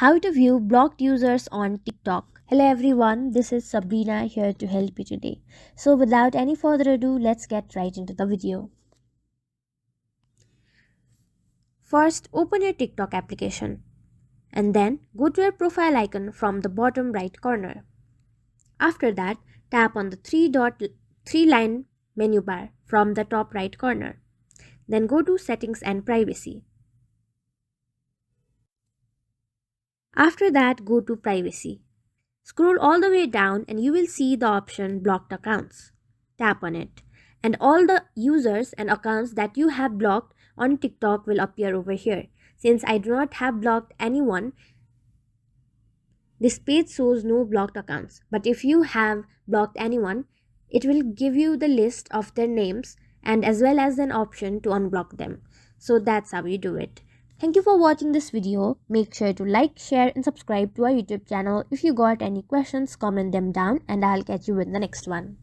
How to view blocked users on TikTok. Hello everyone, this is Sabrina here to help you today. So without any further ado, let's get right into the video. First, open your TikTok application and then go to your profile icon from the bottom right corner. After that, tap on the three line menu bar from the top right corner. Then go to Settings and Privacy. After that, go to Privacy. Scroll all the way down and you will see the option Blocked Accounts. Tap on it and all the users and accounts that you have blocked on TikTok will appear over here. Since I do not have blocked anyone, this page shows no blocked accounts. But if you have blocked anyone, it will give you the list of their names and as well as an option to unblock them. So that's how you do it. Thank you for watching this video. Make sure to like, share and subscribe to our YouTube channel. If you got any questions, comment them down and I'll catch you in the next one.